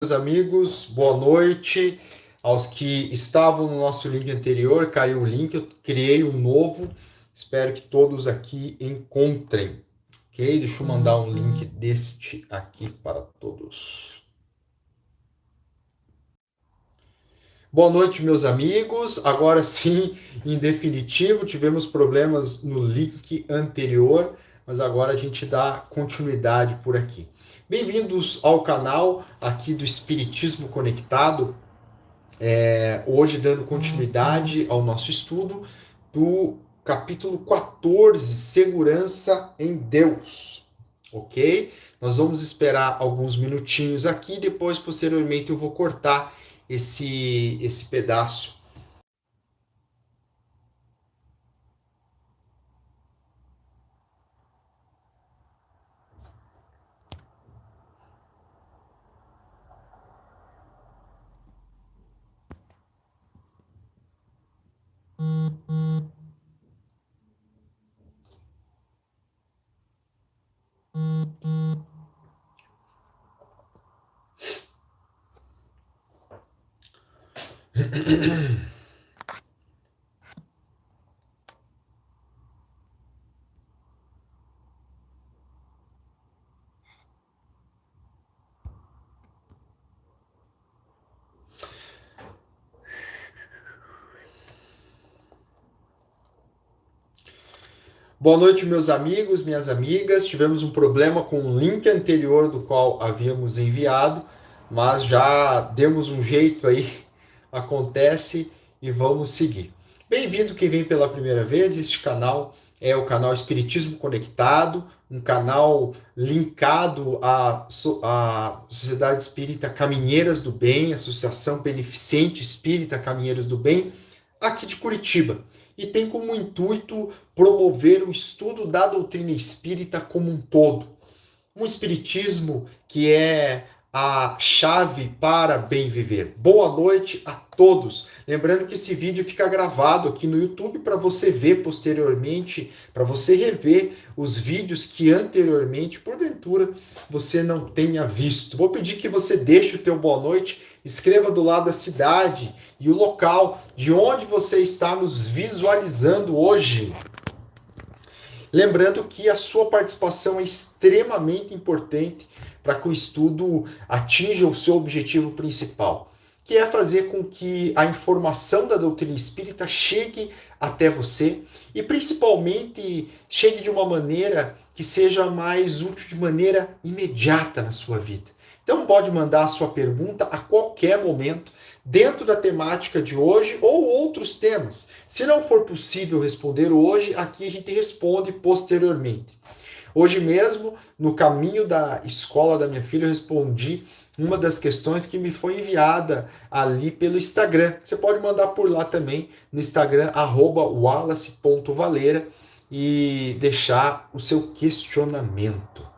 Meus amigos, boa noite. Aos que estavam no nosso link anterior, caiu o link, eu criei um novo. Espero que todos aqui encontrem. Ok? Deixa eu mandar um link deste aqui para todos. Boa noite, meus amigos. Agora sim, em definitivo, tivemos problemas no link anterior, mas agora a gente dá continuidade por aqui. Bem-vindos ao canal aqui do Espiritismo Conectado. Hoje dando continuidade ao nosso estudo do capítulo 14, Segurança em Deus, ok? Nós vamos esperar alguns minutinhos aqui, depois, posteriormente, eu vou cortar esse pedaço. Boa noite, meus amigos, minhas amigas. Tivemos um problema com o link anterior do qual havíamos enviado, mas já demos um jeito aí, acontece e vamos seguir. Bem-vindo quem vem pela primeira vez. Este canal é o canal Espiritismo Conectado, um canal linkado à Sociedade Espírita Caminheiras do Bem, Associação Beneficente Espírita Caminheiras do Bem, aqui de Curitiba. E tem como intuito promover o estudo da doutrina espírita como um todo. Um espiritismo que é a chave para bem viver. Boa noite a todos. Lembrando que esse vídeo fica gravado aqui no YouTube para você ver posteriormente, para você rever os vídeos que anteriormente, porventura, você não tenha visto. Vou pedir que você deixe o teu boa noite, escreva do lado da cidade e o local de onde você está nos visualizando hoje. Lembrando que a sua participação é extremamente importante para que o estudo atinja o seu objetivo principal, que é fazer com que a informação da doutrina espírita chegue até você e principalmente chegue de uma maneira que seja mais útil de maneira imediata na sua vida. Então pode mandar a sua pergunta a qualquer momento, dentro da temática de hoje ou outros temas. Se não for possível responder hoje, aqui a gente responde posteriormente. Hoje mesmo, no caminho da escola da minha filha, eu respondi uma das questões que me foi enviada ali pelo Instagram. Você pode mandar por lá também, no Instagram, @wallace.valeira, e deixar o seu questionamento.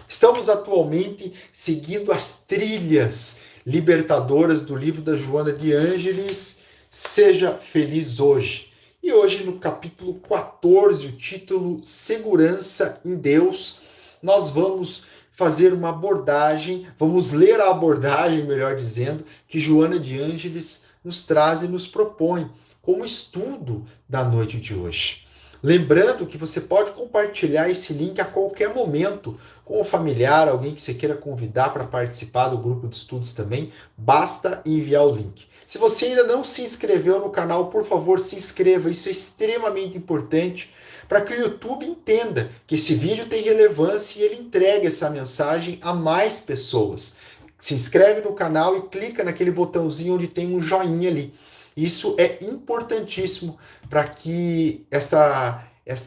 Estamos atualmente seguindo as trilhas libertadoras do livro da Joana de Ângeles, Seja Feliz Hoje. E hoje, no capítulo 14, o título Segurança em Deus, nós vamos fazer uma abordagem, vamos ler a abordagem, melhor dizendo, que Joana de Ângeles nos traz e nos propõe como estudo da noite de hoje. Lembrando que você pode compartilhar esse link a qualquer momento com um familiar, alguém que você queira convidar para participar do grupo de estudos também, basta enviar o link. Se você ainda não se inscreveu no canal, por favor, se inscreva, isso é extremamente importante para que o YouTube entenda que esse vídeo tem relevância e ele entregue essa mensagem a mais pessoas. Se inscreve no canal e clica naquele botãozinho onde tem um joinha ali. Isso é importantíssimo para que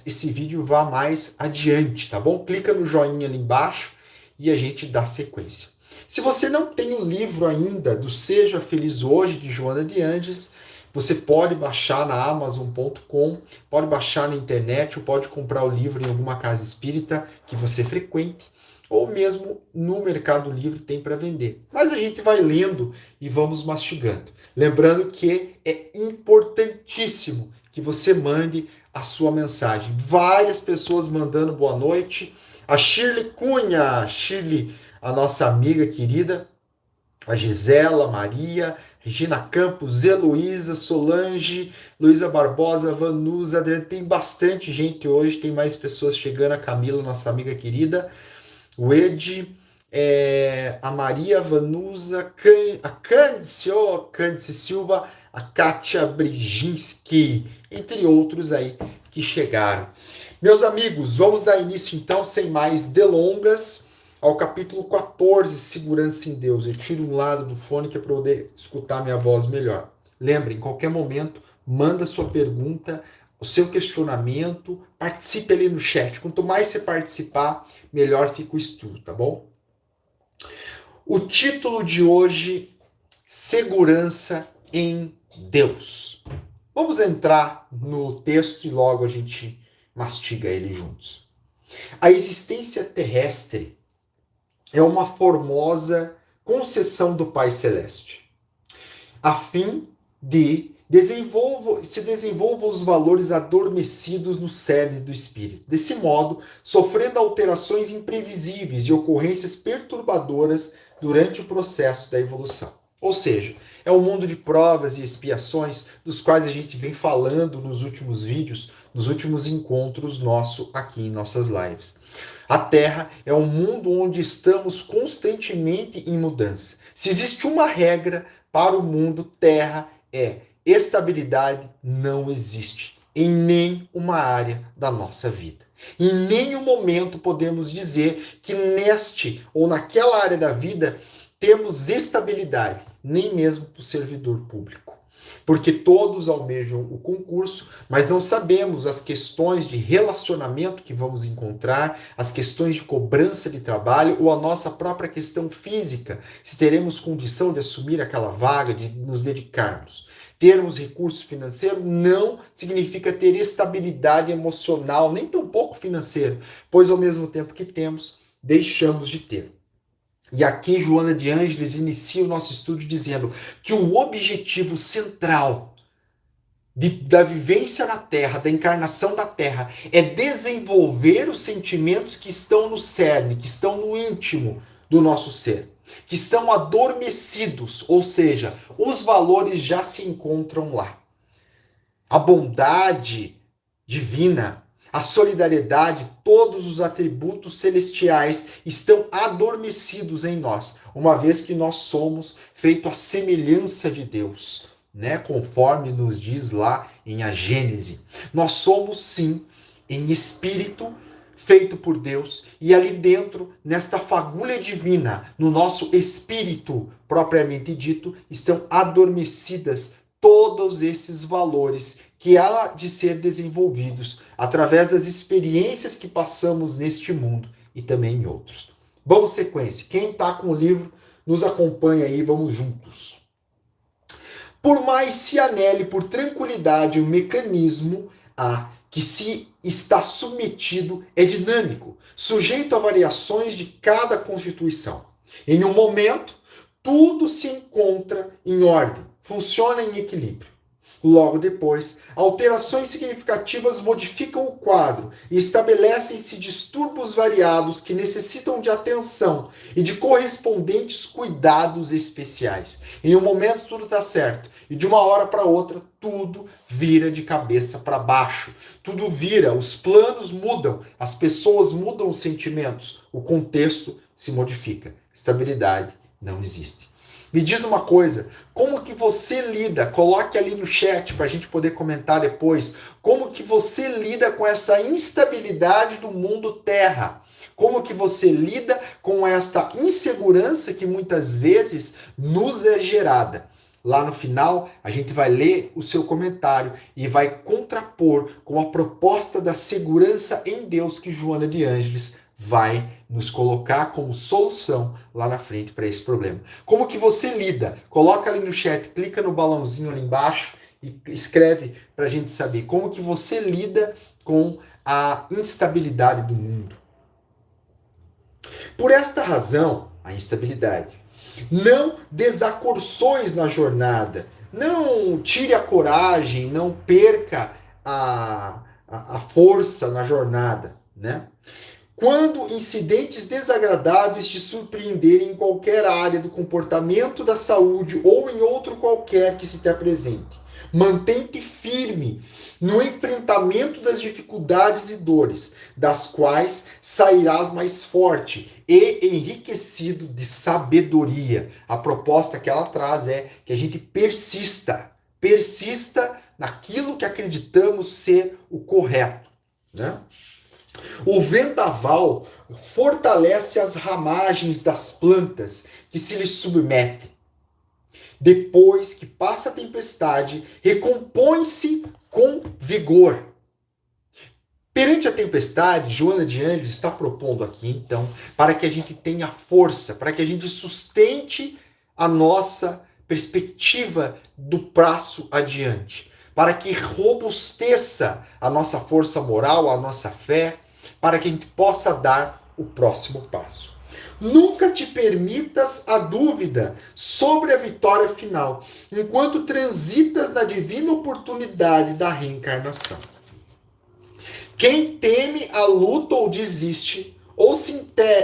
esse vídeo vá mais adiante, tá bom? Clica no joinha ali embaixo e a gente dá sequência. Se você não tem o livro ainda do Seja Feliz Hoje, de Joana de Ângeles, você pode baixar na Amazon.com, pode baixar na internet ou pode comprar o livro em alguma casa espírita que você frequente, ou mesmo no Mercado Livre tem para vender. Mas a gente vai lendo e vamos mastigando. Lembrando que é importantíssimo que você mande a sua mensagem. Várias pessoas mandando boa noite. A Shirley Cunha, Shirley, a nossa amiga querida, a Gisela, Maria, Regina Campos, Heloísa, Solange, Luísa Barbosa, Vanusa, Adriana. Tem bastante gente hoje, tem mais pessoas chegando. A Camila, nossa amiga querida, o Ed, a Maria, a Vanusa, a Cândice Silva, a Kátia Brzezinski, entre outros aí que chegaram. Meus amigos, vamos dar início então, sem mais delongas, ao capítulo 14, Segurança em Deus. Eu tiro um lado do fone que é para poder escutar minha voz melhor. Lembre, em qualquer momento, manda sua pergunta, o seu questionamento, participe ali no chat. Quanto mais você participar, melhor fica o estudo, tá bom? O título de hoje, Segurança em Deus. Vamos entrar no texto e logo a gente mastiga ele juntos. A existência terrestre é uma formosa concessão do Pai Celeste, a fim de se desenvolvam os valores adormecidos no cerne do espírito. Desse modo, sofrendo alterações imprevisíveis e ocorrências perturbadoras durante o processo da evolução. Ou seja, é um mundo de provas e expiações dos quais a gente vem falando nos últimos vídeos, nos últimos encontros nossos aqui em nossas lives. A Terra é um mundo onde estamos constantemente em mudança. Se existe uma regra para o mundo Terra é estabilidade não existe em nenhuma área da nossa vida. Em nenhum momento podemos dizer que neste ou naquela área da vida temos estabilidade, nem mesmo para o servidor público. Porque todos almejam o concurso, mas não sabemos as questões de relacionamento que vamos encontrar, as questões de cobrança de trabalho ou a nossa própria questão física, se teremos condição de assumir aquela vaga, de nos dedicarmos. Termos recursos financeiros não significa ter estabilidade emocional, nem tampouco financeira, pois ao mesmo tempo que temos, deixamos de ter. E aqui Joana de Ângeles inicia o nosso estudo dizendo que o objetivo central da vivência na Terra, da encarnação da Terra, é desenvolver os sentimentos que estão no cerne, que estão no íntimo do nosso ser, que estão adormecidos, ou seja, os valores já se encontram lá. A bondade divina, a solidariedade, todos os atributos celestiais estão adormecidos em nós, uma vez que nós somos feitos à semelhança de Deus, né? Conforme nos diz lá em a Gênese. Nós somos, sim, em espírito, feito por Deus, e ali dentro, nesta fagulha divina, no nosso espírito propriamente dito, estão adormecidas todos esses valores que há de ser desenvolvidos através das experiências que passamos neste mundo e também em outros. Vamos sequência. Quem está com o livro, nos acompanha aí, vamos juntos. Por mais se anele por tranquilidade o mecanismo a que se está submetido é dinâmico, sujeito a variações de cada constituição. Em um momento, tudo se encontra em ordem, funciona em equilíbrio. Logo depois, alterações significativas modificam o quadro e estabelecem-se distúrbios variados que necessitam de atenção e de correspondentes cuidados especiais. Em um momento tudo está certo e de uma hora para outra tudo vira de cabeça para baixo. Tudo vira, os planos mudam, as pessoas mudam os sentimentos, o contexto se modifica. Estabilidade não existe. Me diz uma coisa, como que você lida, coloque ali no chat para a gente poder comentar depois, como que você lida com essa instabilidade do mundo Terra? Como que você lida com esta insegurança que muitas vezes nos é gerada? Lá no final, a gente vai ler o seu comentário e vai contrapor com a proposta da segurança em Deus que Joana de Ângeles vai nos colocar como solução lá na frente para esse problema. Como que você lida? Coloca ali no chat, clica no balãozinho ali embaixo e escreve para a gente saber como que você lida com a instabilidade do mundo. Por esta razão, a instabilidade. Não desacorções na jornada. Não tire a coragem, não perca a força na jornada, né? Quando incidentes desagradáveis te surpreenderem em qualquer área do comportamento, da saúde ou em outro qualquer que se te apresente, mantém-te firme no enfrentamento das dificuldades e dores, das quais sairás mais forte e enriquecido de sabedoria. A proposta que ela traz é que a gente persista naquilo que acreditamos ser o correto, né? O vendaval fortalece as ramagens das plantas que se lhe submetem. Depois que passa a tempestade, recompõe-se com vigor. Perante a tempestade, Joana de Ângeles está propondo aqui, então, para que a gente tenha força, para que a gente sustente a nossa perspectiva do passo adiante, para que robusteça a nossa força moral, a nossa fé, para que a gente possa dar o próximo passo. Nunca te permitas a dúvida sobre a vitória final, enquanto transitas na divina oportunidade da reencarnação. Quem teme a luta ou desiste, ou se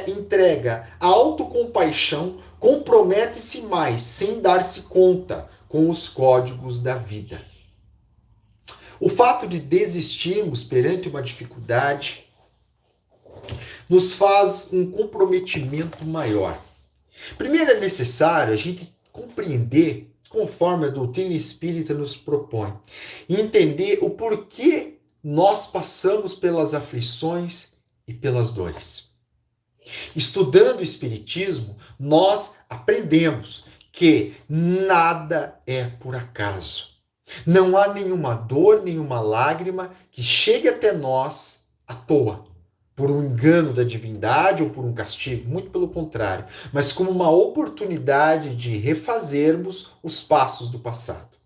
entrega à autocompaixão, compromete-se mais, sem dar-se conta, com os códigos da vida. O fato de desistirmos perante uma dificuldade nos faz um comprometimento maior. Primeiro é necessário a gente compreender, conforme a doutrina espírita nos propõe, e entender o porquê nós passamos pelas aflições e pelas dores. Estudando o Espiritismo, nós aprendemos que nada é por acaso. Não há nenhuma dor, nenhuma lágrima que chegue até nós à toa, por um engano da divindade ou por um castigo, muito pelo contrário, mas como uma oportunidade de refazermos os passos do passado.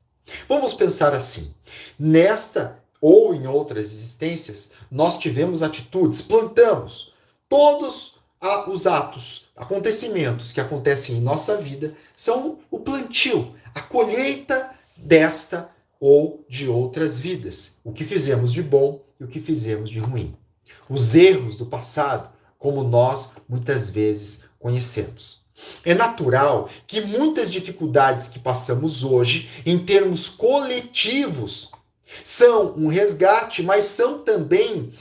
Vamos pensar assim: nesta ou em outras existências, nós tivemos atitudes, plantamos. Todos os atos, acontecimentos que acontecem em nossa vida são o plantio, a colheita desta ou de outras vidas. O que fizemos de bom e o que fizemos de ruim. Os erros do passado, como nós muitas vezes conhecemos. É natural que muitas dificuldades que passamos hoje, em termos coletivos, são um resgate, mas são também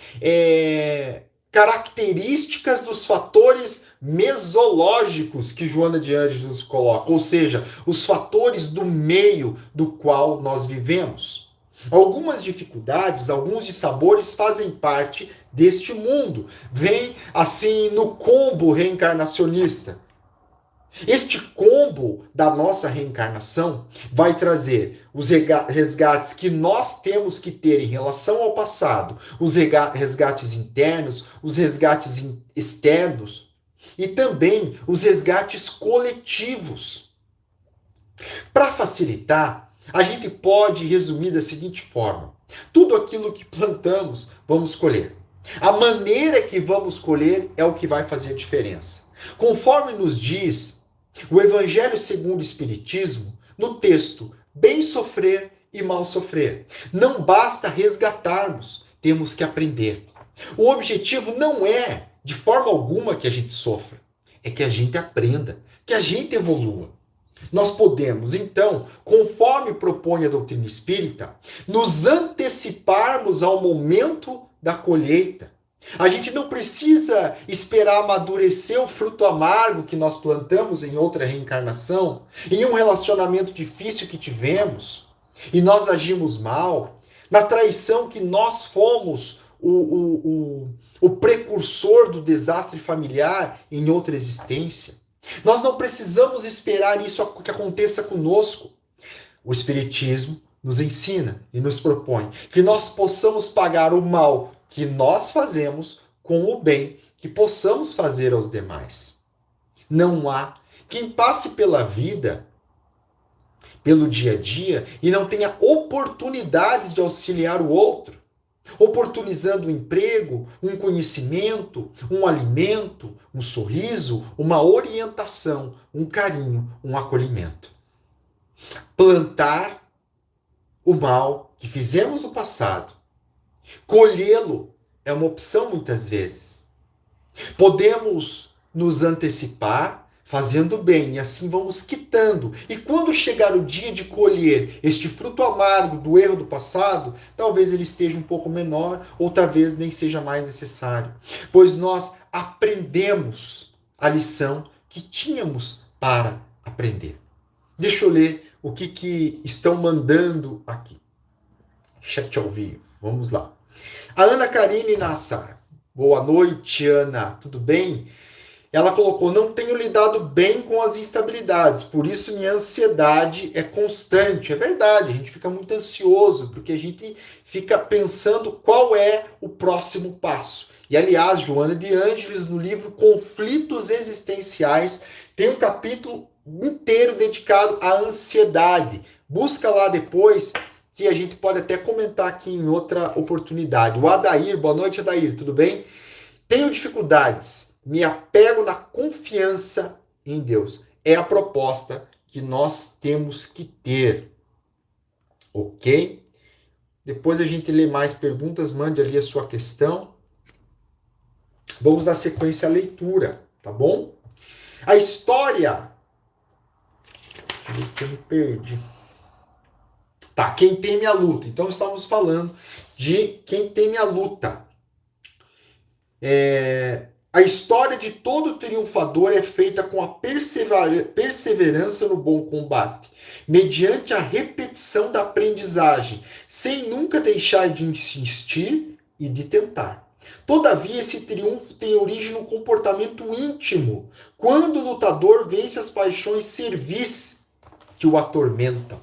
características dos fatores mesológicos que Joana de Ângeles nos coloca, ou seja, os fatores do meio do qual nós vivemos. Algumas dificuldades, alguns dissabores fazem parte deste mundo. Vem assim no combo reencarnacionista. Este combo da nossa reencarnação vai trazer os resgates que nós temos que ter em relação ao passado, os resgates internos, os resgates externos e também os resgates coletivos. Para facilitar, a gente pode resumir da seguinte forma: tudo aquilo que plantamos, vamos colher. A maneira que vamos colher é o que vai fazer a diferença. Conforme nos diz o Evangelho segundo o Espiritismo, no texto Bem Sofrer e Mal Sofrer, não basta resgatarmos, temos que aprender. O objetivo não é, de forma alguma, que a gente sofra, é que a gente aprenda, que a gente evolua. Nós podemos, então, conforme propõe a doutrina espírita, nos anteciparmos ao momento da colheita. A gente não precisa esperar amadurecer o fruto amargo que nós plantamos em outra reencarnação, em um relacionamento difícil que tivemos, e nós agimos mal, na traição que nós fomos o precursor do desastre familiar em outra existência. Nós não precisamos esperar isso que aconteça conosco. O Espiritismo nos ensina e nos propõe que nós possamos pagar o mal que nós fazemos com o bem que possamos fazer aos demais. Não há quem passe pela vida, pelo dia a dia, e não tenha oportunidades de auxiliar o outro, oportunizando um emprego, um conhecimento, um alimento, um sorriso, uma orientação, um carinho, um acolhimento. Plantar o mal que fizemos no passado, colhê-lo é uma opção muitas vezes. Podemos nos antecipar fazendo bem, e assim vamos quitando. E quando chegar o dia de colher este fruto amargo do erro do passado, talvez ele esteja um pouco menor, ou talvez nem seja mais necessário. Pois nós aprendemos a lição que tínhamos para aprender. Deixa eu ler o que estão mandando aqui. Chat ao vivo. Vamos lá. A Ana Karine Nassar. Boa noite, Ana. Tudo bem? Ela colocou: não tenho lidado bem com as instabilidades, por isso minha ansiedade é constante. É verdade, a gente fica muito ansioso, porque a gente fica pensando qual é o próximo passo. E, aliás, Joana de Ângeles, no livro Conflitos Existenciais, tem um capítulo inteiro dedicado à ansiedade. Busca lá depois, que a gente pode até comentar aqui em outra oportunidade. O Adair, boa noite, Adair, tudo bem? Tenho dificuldades, me apego na confiança em Deus. É a proposta que nós temos que ter. Ok? Depois a gente lê mais perguntas, mande ali a sua questão. Vamos dar sequência à leitura, tá bom? A história... Deixa eu ver que eu me perdi. Tá, quem teme a luta. Então estamos falando de quem teme a luta. A história de todo triunfador é feita com a perseverança no bom combate, mediante a repetição da aprendizagem, sem nunca deixar de insistir e de tentar. Todavia, esse triunfo tem origem no comportamento íntimo, quando o lutador vence as paixões servis que o atormentam.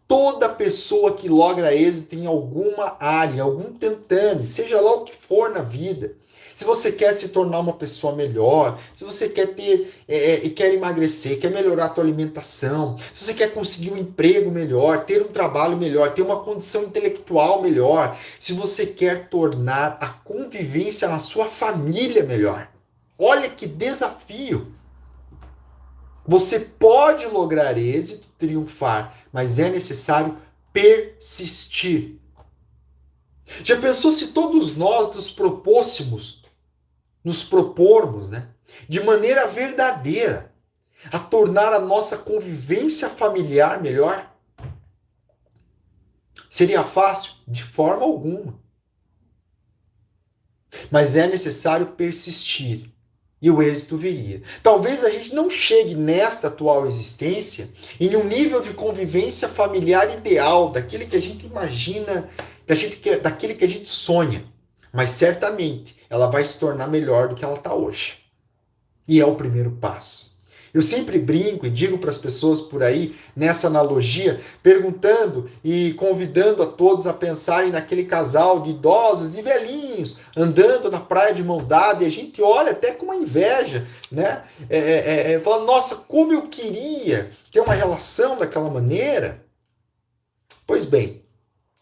Toda pessoa que logra êxito em alguma área, algum tentame, seja lá o que for na vida. Se você quer se tornar uma pessoa melhor, se você quer quer emagrecer, quer melhorar a tua alimentação, se você quer conseguir um emprego melhor, ter um trabalho melhor, ter uma condição intelectual melhor, se você quer tornar a convivência na sua família melhor. Olha que desafio! Você pode lograr êxito, triunfar, mas é necessário persistir. Já pensou se todos nós nos propormos, né, de maneira verdadeira, a tornar a nossa convivência familiar melhor? Seria fácil? De forma alguma. Mas é necessário persistir. E o êxito viria. Talvez a gente não chegue nesta atual existência em um nível de convivência familiar ideal, daquele que a gente imagina, daquele que a gente sonha. Mas certamente ela vai se tornar melhor do que ela está hoje. E é o primeiro passo. Eu sempre brinco e digo para as pessoas por aí, nessa analogia, perguntando e convidando a todos a pensarem naquele casal de idosos, de velhinhos, andando na praia de mão dada, e a gente olha até com uma inveja, né? Fala, nossa, como eu queria ter uma relação daquela maneira. Pois bem,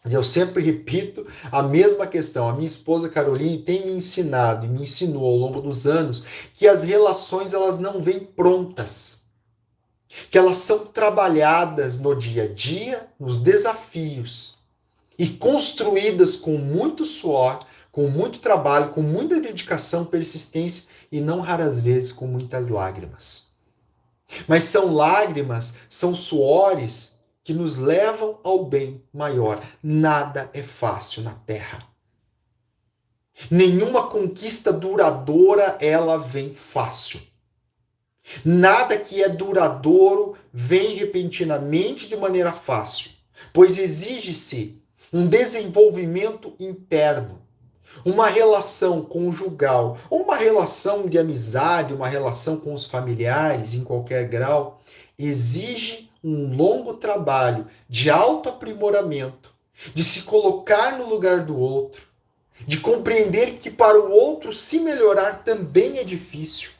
eu sempre repito a mesma questão. A minha esposa Caroline tem me ensinado e me ensinou ao longo dos anos que as relações elas não vêm prontas, que elas são trabalhadas no dia a dia, nos desafios e construídas com muito suor, com muito trabalho, com muita dedicação, persistência e não raras vezes com muitas lágrimas. Mas são lágrimas, são suores que nos levam ao bem maior. Nada é fácil na Terra. Nenhuma conquista duradoura ela vem fácil. Nada que é duradouro vem repentinamente de maneira fácil, pois exige-se um desenvolvimento interno, uma relação conjugal, ou uma relação de amizade, uma relação com os familiares em qualquer grau, exige um longo trabalho de autoaprimoramento, de se colocar no lugar do outro, de compreender que para o outro se melhorar também é difícil.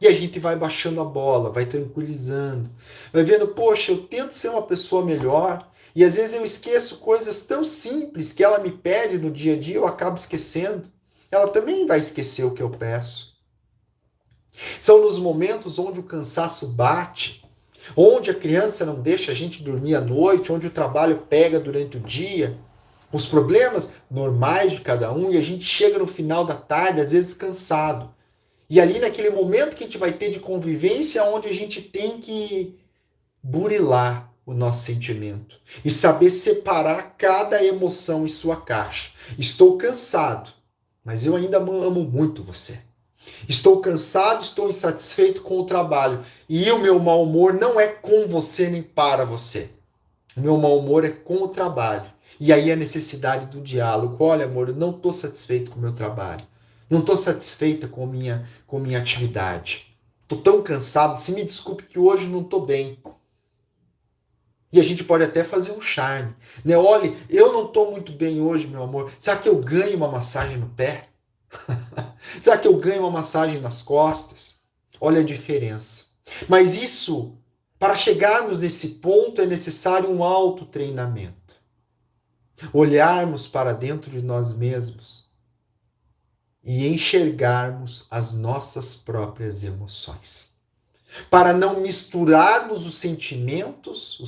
E a gente vai baixando a bola, vai tranquilizando, vai vendo, poxa, eu tento ser uma pessoa melhor, e às vezes eu esqueço coisas tão simples que ela me pede no dia a dia, eu acabo esquecendo. Ela também vai esquecer o que eu peço. São nos momentos onde o cansaço bate, onde a criança não deixa a gente dormir à noite, onde o trabalho pega durante o dia, os problemas normais de cada um, e a gente chega no final da tarde, às vezes cansado. E ali naquele momento que a gente vai ter de convivência, onde a gente tem que burilar o nosso sentimento e saber separar cada emoção em sua caixa. Estou cansado, mas eu ainda amo muito você. Estou cansado, estou insatisfeito com o trabalho. E o meu mau humor não é com você nem para você. O meu mau humor é com o trabalho. E aí a necessidade do diálogo. Olha, amor, eu não estou satisfeito com o meu trabalho. Não estou satisfeita com minha atividade. Estou tão cansado. Se me desculpe que hoje não estou bem. E a gente pode até fazer um charme. Né? Olha, eu não estou muito bem hoje, meu amor. Será que eu ganho uma massagem no pé? Será que eu ganho uma massagem nas costas? Olha a diferença. Mas isso, para chegarmos nesse ponto, é necessário um autotreinamento. Olharmos para dentro de nós mesmos e enxergarmos as nossas próprias emoções. Para não misturarmos os sentimentos,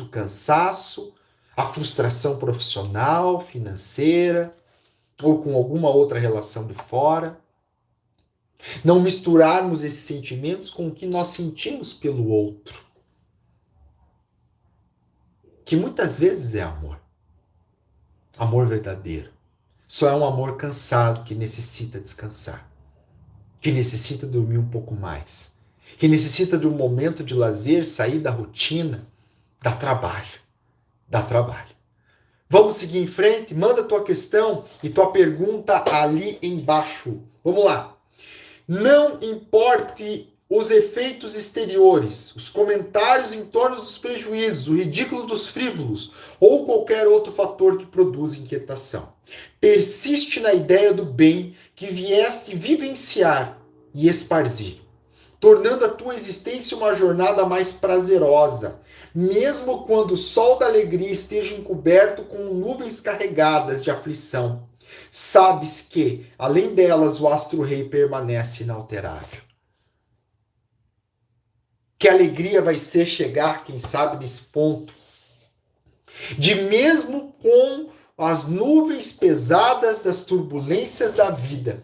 o cansaço, a frustração profissional, financeira, ou com alguma outra relação de fora. Não misturarmos esses sentimentos com o que nós sentimos pelo outro. Que muitas vezes é amor. Amor verdadeiro. Só é um amor cansado que necessita descansar. Que necessita dormir um pouco mais. Que necessita de um momento de lazer, sair da rotina, dá trabalho. Dá trabalho. Vamos seguir em frente? Manda tua questão e tua pergunta ali embaixo. Vamos lá. Não importe os efeitos exteriores, os comentários em torno dos prejuízos, o ridículo dos frívolos ou qualquer outro fator que produza inquietação. Persiste na ideia do bem que vieste vivenciar e esparzir, tornando a tua existência uma jornada mais prazerosa, mesmo quando o sol da alegria esteja encoberto com nuvens carregadas de aflição. Sabes que, além delas, o astro-rei permanece inalterável. Que alegria vai ser chegar, quem sabe, nesse ponto, de mesmo com as nuvens pesadas das turbulências da vida,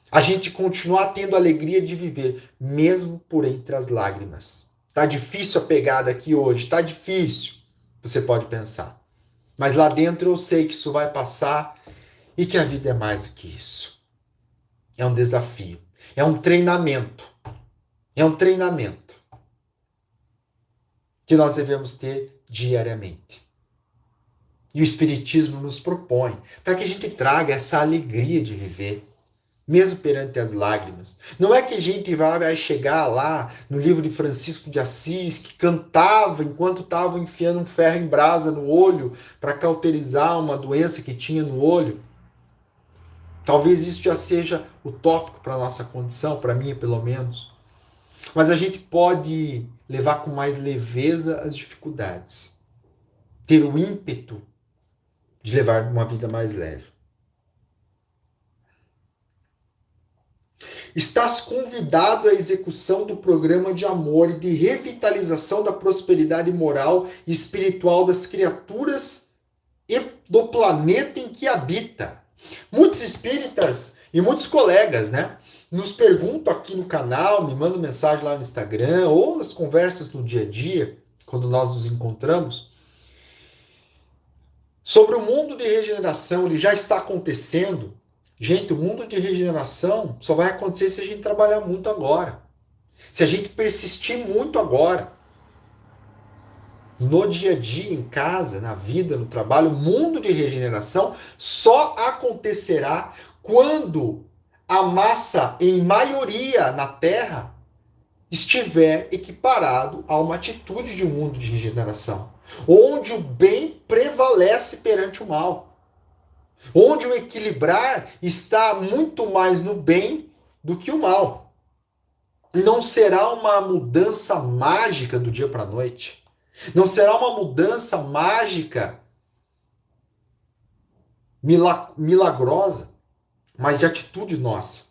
a gente continuar tendo a alegria de viver, mesmo por entre as lágrimas. Tá difícil a pegada aqui hoje, tá difícil, você pode pensar. Mas lá dentro eu sei que isso vai passar e que a vida é mais do que isso. É um desafio, é um treinamento. É um treinamento que nós devemos ter diariamente. E o Espiritismo nos propõe para que a gente traga essa alegria de viver, mesmo perante as lágrimas. Não é que a gente vai chegar lá no livro de Francisco de Assis, que cantava enquanto estava enfiando um ferro em brasa no olho para cauterizar uma doença que tinha no olho. Talvez isso já seja utópico para a nossa condição, para mim pelo menos. Mas a gente pode levar com mais leveza as dificuldades. Ter o ímpeto de levar uma vida mais leve. Estás convidado à execução do programa de amor e de revitalização da prosperidade moral e espiritual das criaturas e do planeta em que habita. Muitos espíritas e muitos colegas, né, nos perguntam aqui no canal, me mandam mensagem lá no Instagram ou nas conversas no dia a dia, quando nós nos encontramos, sobre o mundo de regeneração. Ele já está acontecendo. Gente, o mundo de regeneração só vai acontecer se a gente trabalhar muito agora. Se a gente persistir muito agora. No dia a dia, em casa, na vida, no trabalho, o mundo de regeneração só acontecerá quando a massa, em maioria na Terra, estiver equiparado a uma atitude de um mundo de regeneração, onde o bem prevalece perante o mal, onde o equilibrar está muito mais no bem do que o mal. Não será uma mudança mágica do dia para a noite. Não será uma mudança mágica, milagrosa, mas de atitude nossa.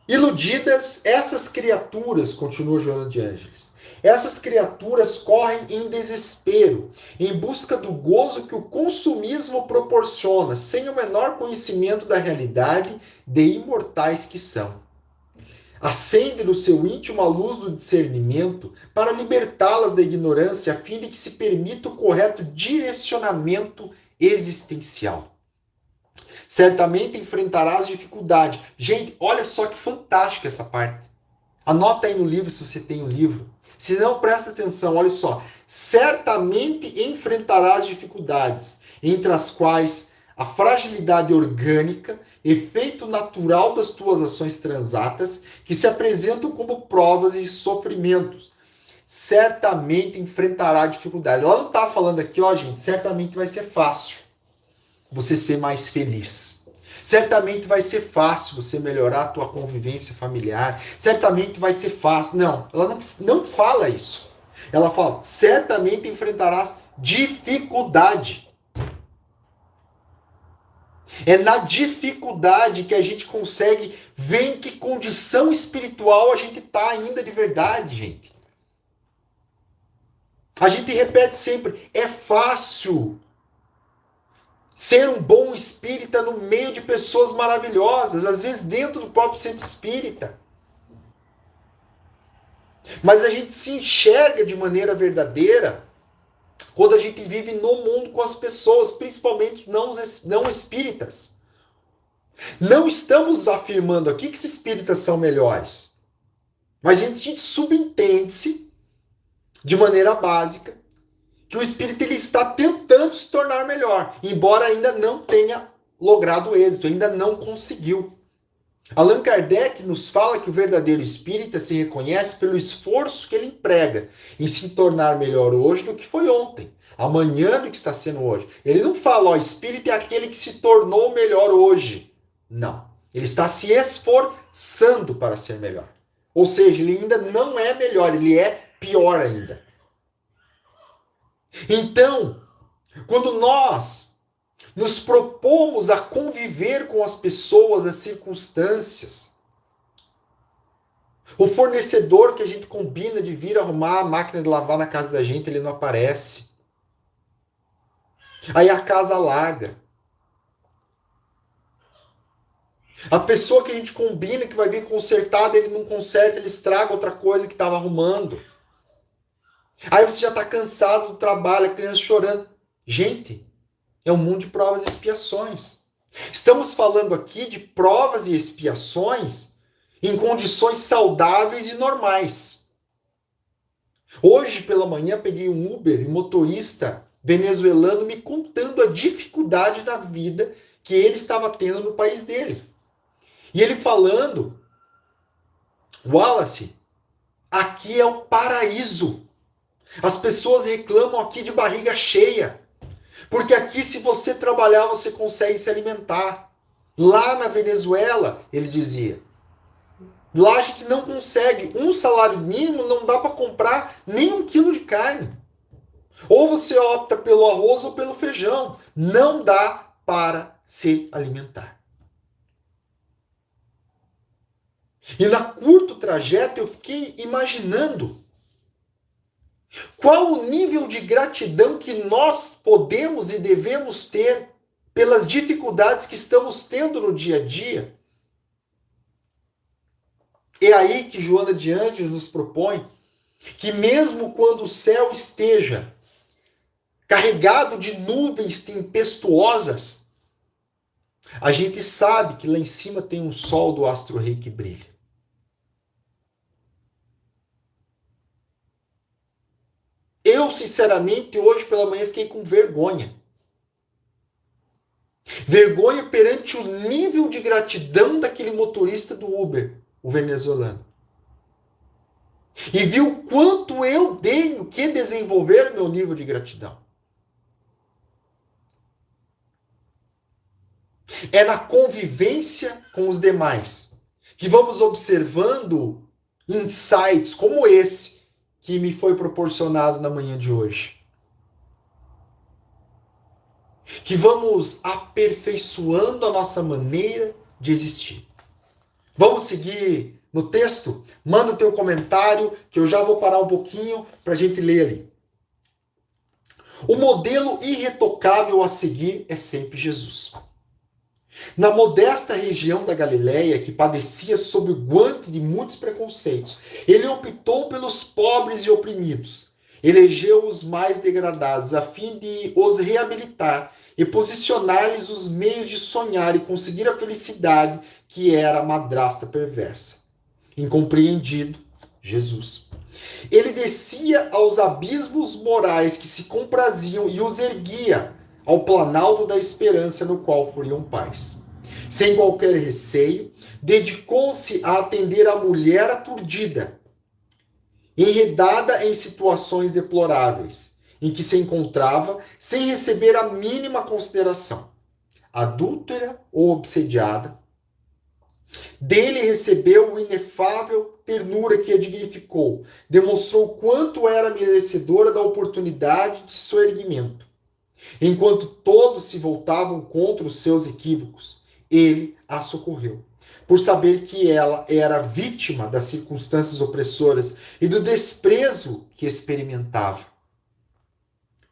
Iludidas, essas criaturas, continua Joana de Ângeles, essas criaturas correm em desespero, em busca do gozo que o consumismo proporciona, sem o menor conhecimento da realidade de imortais que são. Acende no seu íntimo a luz do discernimento para libertá-las da ignorância, a fim de que se permita o correto direcionamento existencial. Certamente enfrentarás dificuldade. Gente, olha só que fantástica essa parte. Anota aí no livro se você tem o livro. Se não, presta atenção, olha só. Certamente enfrentarás dificuldades, entre as quais a fragilidade orgânica, efeito natural das tuas ações transatas, que se apresentam como provas e sofrimentos. Certamente enfrentará dificuldade. Ela não está falando aqui, ó, gente, certamente vai ser fácil você ser mais feliz. Certamente vai ser fácil você melhorar a tua convivência familiar. Certamente vai ser fácil. Não, ela não fala isso. Ela fala, certamente enfrentarás dificuldade. É na dificuldade que a gente consegue ver em que condição espiritual a gente está ainda de verdade, gente. A gente repete sempre, é fácil ser um bom espírita no meio de pessoas maravilhosas, às vezes dentro do próprio centro espírita. Mas a gente se enxerga de maneira verdadeira quando a gente vive no mundo com as pessoas, principalmente não espíritas. Não estamos afirmando aqui que os espíritas são melhores. Mas a gente subentende-se, de maneira básica, que o espírito ele está tentando se tornar melhor, embora ainda não tenha logrado êxito, ainda não conseguiu. Allan Kardec nos fala que o verdadeiro espírita se reconhece pelo esforço que ele emprega em se tornar melhor hoje do que foi ontem, amanhã do que está sendo hoje. Ele não fala, ó, espírita é aquele que se tornou melhor hoje. Não. Ele está se esforçando para ser melhor. Ou seja, ele ainda não é melhor, ele é pior ainda. Então, quando nós nos propomos a conviver com as pessoas, as circunstâncias, o fornecedor que a gente combina de vir arrumar a máquina de lavar na casa da gente, ele não aparece. Aí a casa alaga. A pessoa que a gente combina que vai vir consertada, ele não conserta, ele estraga outra coisa que estava arrumando. Aí você já está cansado do trabalho, a criança chorando. Gente, é um mundo de provas e expiações. Estamos falando aqui de provas e expiações em condições saudáveis e normais. Hoje pela manhã peguei um Uber e motorista venezuelano me contando a dificuldade da vida que ele estava tendo no país dele. E ele falando, Wallace, aqui é o paraíso. As pessoas reclamam aqui de barriga cheia. Porque aqui, se você trabalhar, você consegue se alimentar. Lá na Venezuela, ele dizia, lá a gente não consegue. Um salário mínimo não dá para comprar nem 1 quilo de carne. Ou você opta pelo arroz ou pelo feijão. Não dá para se alimentar. E na curto trajeto eu fiquei imaginando qual o nível de gratidão que nós podemos e devemos ter pelas dificuldades que estamos tendo no dia a dia. É aí que Joana de Ângeles nos propõe que mesmo quando o céu esteja carregado de nuvens tempestuosas, a gente sabe que lá em cima tem um sol do astro-rei que brilha. Eu, sinceramente, hoje pela manhã fiquei com vergonha. Vergonha perante o nível de gratidão daquele motorista do Uber, o venezuelano. E vi o quanto eu tenho que desenvolver meu nível de gratidão. É na convivência com os demais que vamos observando insights como esse que me foi proporcionado na manhã de hoje. Que vamos aperfeiçoando a nossa maneira de existir. Vamos seguir no texto? Manda o teu comentário, que eu já vou parar um pouquinho para a gente ler ali. O modelo irretocável a seguir é sempre Jesus. Na modesta região da Galiléia, que padecia sob o guante de muitos preconceitos, ele optou pelos pobres e oprimidos, elegeu os mais degradados, a fim de os reabilitar e posicionar-lhes os meios de sonhar e conseguir a felicidade que era a madrasta perversa. Incompreendido, Jesus. Ele descia aos abismos morais que se compraziam e os erguia ao planalto da esperança no qual foriam pais. Sem qualquer receio, dedicou-se a atender a mulher aturdida, enredada em situações deploráveis, em que se encontrava sem receber a mínima consideração. Adúltera ou obsediada, dele recebeu o inefável ternura que a dignificou, demonstrou quanto era merecedora da oportunidade de seu erguimento. Enquanto todos se voltavam contra os seus equívocos, ele a socorreu, por saber que ela era vítima das circunstâncias opressoras e do desprezo que experimentava.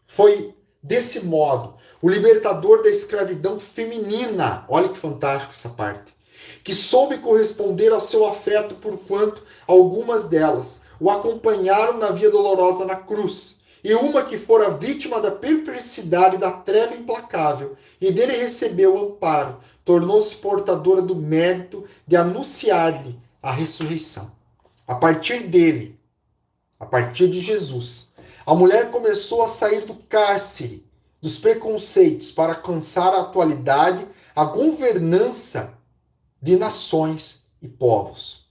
Foi desse modo o libertador da escravidão feminina, olha que fantástico essa parte, que soube corresponder ao seu afeto porquanto algumas delas o acompanharam na via dolorosa na cruz, e uma que fora vítima da perversidade da treva implacável, e dele recebeu amparo, tornou-se portadora do mérito de anunciar-lhe a ressurreição. A partir dele, a partir de Jesus, a mulher começou a sair do cárcere, dos preconceitos, para alcançar a atualidade, a governança de nações e povos.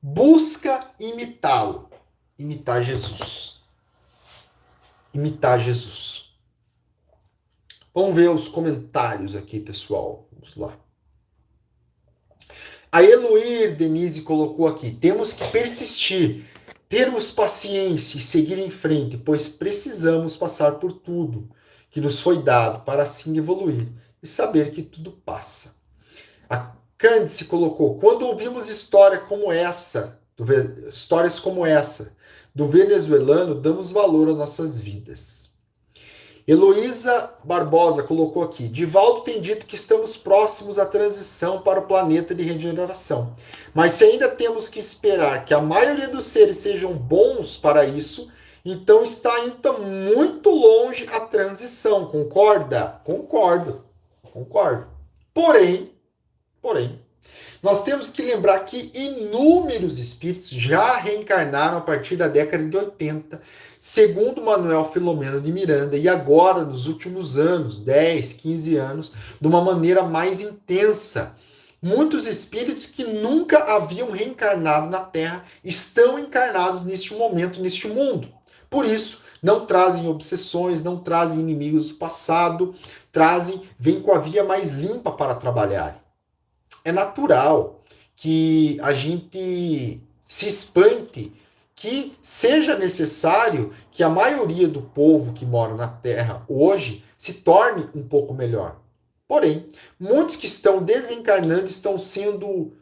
Busca imitá-lo. Imitar Jesus. Imitar Jesus. Vamos ver os comentários aqui, pessoal. Vamos lá. A Eloir Denise colocou aqui: temos que persistir, termos paciência e seguir em frente, pois precisamos passar por tudo que nos foi dado para assim evoluir e saber que tudo passa. A Candice colocou: quando ouvimos histórias como essa do venezuelano, damos valor às nossas vidas. Heloísa Barbosa colocou aqui: Divaldo tem dito que estamos próximos à transição para o planeta de regeneração. Mas se ainda temos que esperar que a maioria dos seres sejam bons para isso, então está ainda muito longe a transição. Concorda? Concordo. Porém, nós temos que lembrar que inúmeros espíritos já reencarnaram a partir da década de 80, segundo Manuel Filomeno de Miranda, e agora, nos últimos anos, 10, 15 anos, de uma maneira mais intensa. Muitos espíritos que nunca haviam reencarnado na Terra estão encarnados neste momento, neste mundo. Por isso, não trazem obsessões, não trazem inimigos do passado, vêm com a via mais limpa para trabalhar. É natural que a gente se espante que seja necessário que a maioria do povo que mora na Terra hoje se torne um pouco melhor. Porém, muitos que estão desencarnando estão sendo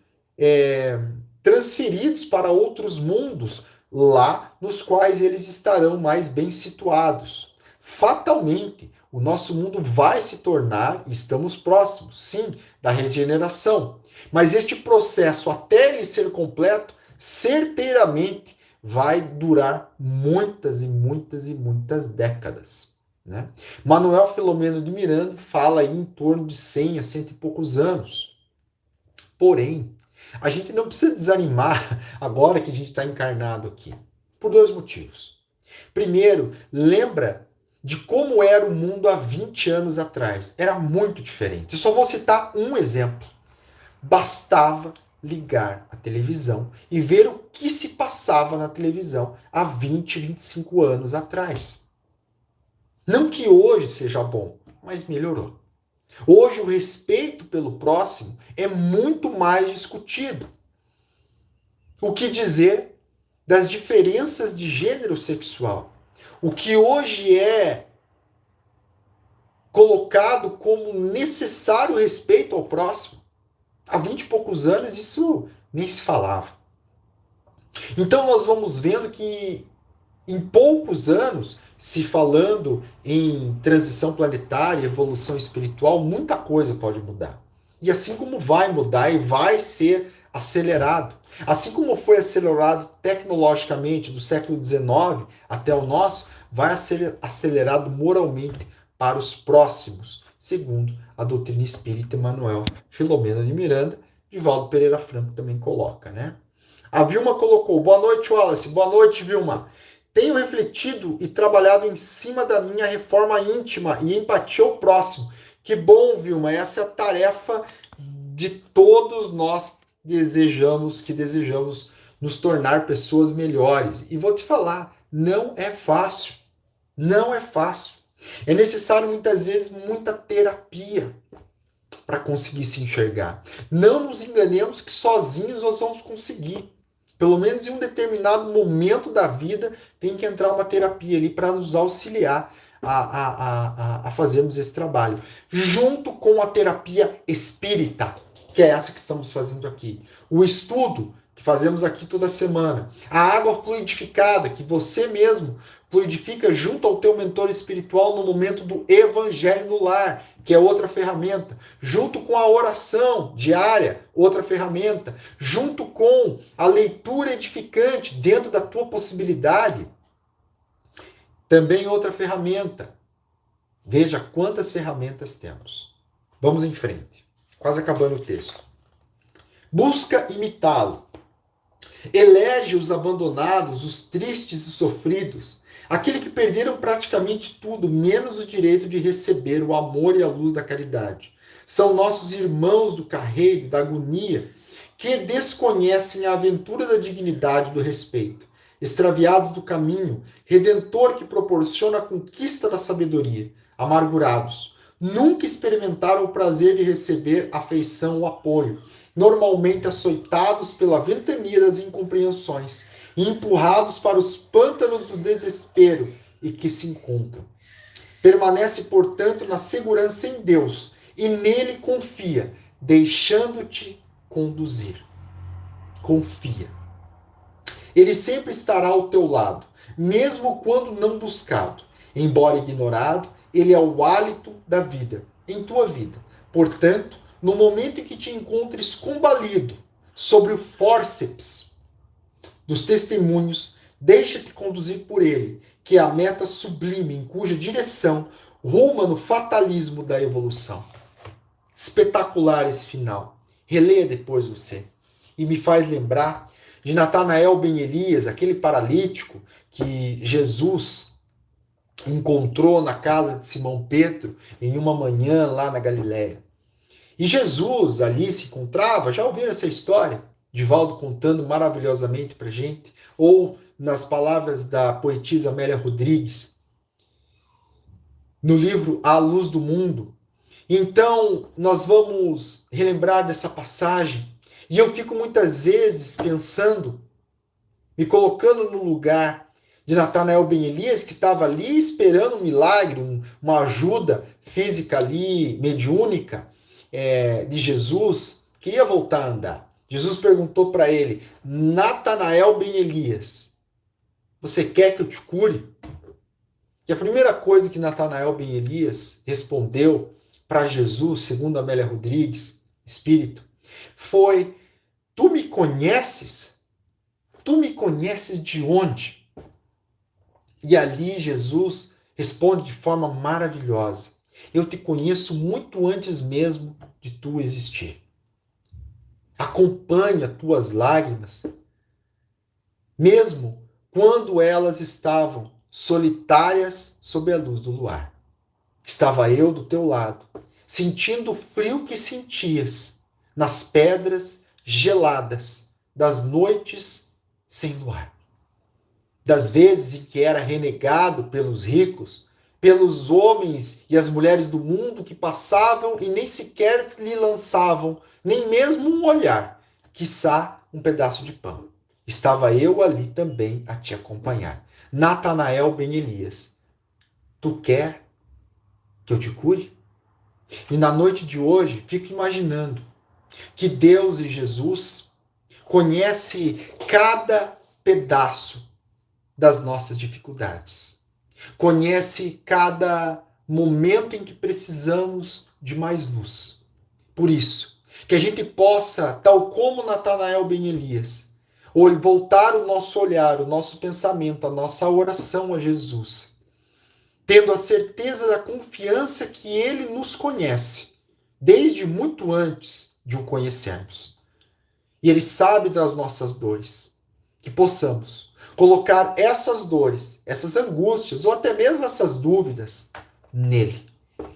transferidos para outros mundos, lá nos quais eles estarão mais bem situados. Fatalmente, o nosso mundo vai se tornar, estamos próximos, sim, da regeneração. Mas este processo, até ele ser completo, certeiramente vai durar muitas e muitas e muitas décadas. Né? Manuel Filomeno de Miranda fala aí em torno de 100 a 100 e poucos anos. Porém, a gente não precisa desanimar agora que a gente está encarnado aqui, por dois motivos. Primeiro, lembra de como era o mundo há 20 anos atrás. Era muito diferente. Eu só vou citar um exemplo. Bastava ligar a televisão e ver o que se passava na televisão há 20, 25 anos atrás. Não que hoje seja bom, mas melhorou. Hoje o respeito pelo próximo é muito mais discutido. O que dizer das diferenças de gênero sexual? O que hoje é colocado como necessário respeito ao próximo. Há 20 e poucos anos isso nem se falava. Então nós vamos vendo que em poucos anos, se falando em transição planetária, evolução espiritual, muita coisa pode mudar. E assim como vai mudar e vai ser acelerado, assim como foi acelerado tecnologicamente do século XIX até o nosso, vai ser acelerado moralmente para os próximos, segundo a doutrina espírita Emmanuel Filomena de Miranda, Divaldo Pereira Franco também coloca, né? A Vilma colocou, boa noite, Wallace, boa noite, Vilma. Tenho refletido e trabalhado em cima da minha reforma íntima e empatia ao próximo. Que bom, Vilma, essa é a tarefa de todos nós que desejamos nos tornar pessoas melhores. E vou te falar, não é fácil. Não é fácil. É necessário muitas vezes muita terapia para conseguir se enxergar. Não nos enganemos que sozinhos nós vamos conseguir. Pelo menos em um determinado momento da vida tem que entrar uma terapia ali para nos auxiliar a fazermos esse trabalho. Junto com a terapia espírita, que é essa que estamos fazendo aqui. O estudo que fazemos aqui toda semana. A água fluidificada, que você mesmo fluidifica junto ao teu mentor espiritual no momento do evangelho no lar, que é outra ferramenta. Junto com a oração diária, outra ferramenta. Junto com a leitura edificante dentro da tua possibilidade, também outra ferramenta. Veja quantas ferramentas temos. Vamos em frente. Quase acabando o texto. Busca imitá-lo. Elege os abandonados, os tristes e sofridos, aquele que perderam praticamente tudo, menos o direito de receber o amor e a luz da caridade. São nossos irmãos do carreiro, da agonia, que desconhecem a aventura da dignidade e do respeito. Extraviados do caminho, redentor que proporciona a conquista da sabedoria. Amargurados, nunca experimentaram o prazer de receber afeição ou apoio. Normalmente açoitados pela ventania das incompreensões e empurrados para os pântanos do desespero e que se encontram. Permanece, portanto, na segurança em Deus e nele confia, deixando-te conduzir. Confia. Ele sempre estará ao teu lado, mesmo quando não buscado. Embora ignorado, ele é o hálito da vida, em tua vida. Portanto, no momento em que te encontres combalido sobre o fórceps dos testemunhos, deixa-te conduzir por ele, que é a meta sublime em cuja direção ruma no fatalismo da evolução. Espetacular esse final. Releia depois você. E me faz lembrar de Natanael Ben Elias, aquele paralítico que Jesus encontrou na casa de Simão Pedro em uma manhã lá na Galiléia. E Jesus ali se encontrava, já ouviram essa história? Divaldo contando maravilhosamente para gente, ou nas palavras da poetisa Amélia Rodrigues, no livro A Luz do Mundo. Então, nós vamos relembrar dessa passagem, e eu fico muitas vezes pensando, me colocando no lugar de Natanael Ben Elias, que estava ali esperando um milagre, uma ajuda física ali, mediúnica, de Jesus, queria voltar a andar. Jesus perguntou para ele, Natanael Ben Elias, você quer que eu te cure? E a primeira coisa que Natanael Ben Elias respondeu para Jesus, segundo Amélia Rodrigues, espírito, foi, tu me conheces? Tu me conheces de onde? E ali Jesus responde de forma maravilhosa. Eu te conheço muito antes mesmo de tu existir. Acompanhe as tuas lágrimas, mesmo quando elas estavam solitárias sob a luz do luar. Estava eu do teu lado, sentindo o frio que sentias nas pedras geladas das noites sem luar. Das vezes em que era renegado pelos ricos, pelos homens e as mulheres do mundo que passavam e nem sequer lhe lançavam nem mesmo um olhar, quiçá um pedaço de pão. Estava eu ali também a te acompanhar. Natanael Ben Elias, tu quer que eu te cure? E na noite de hoje, fico imaginando que Deus e Jesus conhece cada pedaço das nossas dificuldades, conhece cada momento em que precisamos de mais luz. Por isso, que a gente possa, tal como Natanael ben Elias, voltar o nosso olhar, o nosso pensamento, a nossa oração a Jesus, tendo a certeza da confiança que ele nos conhece, desde muito antes de o conhecermos. E ele sabe das nossas dores. Que possamos colocar essas dores, essas angústias, ou até mesmo essas dúvidas, nele.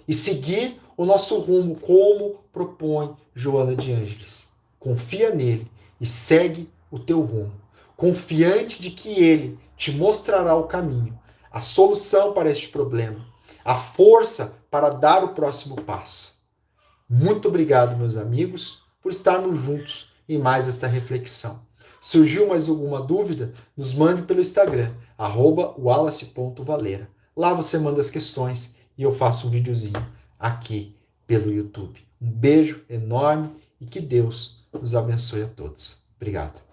E seguir o nosso rumo, como propõe Joana de Ângeles. Confia nele e segue o teu rumo, confiante de que ele te mostrará o caminho, a solução para este problema, a força para dar o próximo passo. Muito obrigado, meus amigos, por estarmos juntos em mais esta reflexão. Surgiu mais alguma dúvida? Nos mande pelo Instagram, @wallace.valera. Lá você manda as questões e eu faço um videozinho aqui pelo YouTube. Um beijo enorme e que Deus nos abençoe a todos. Obrigado.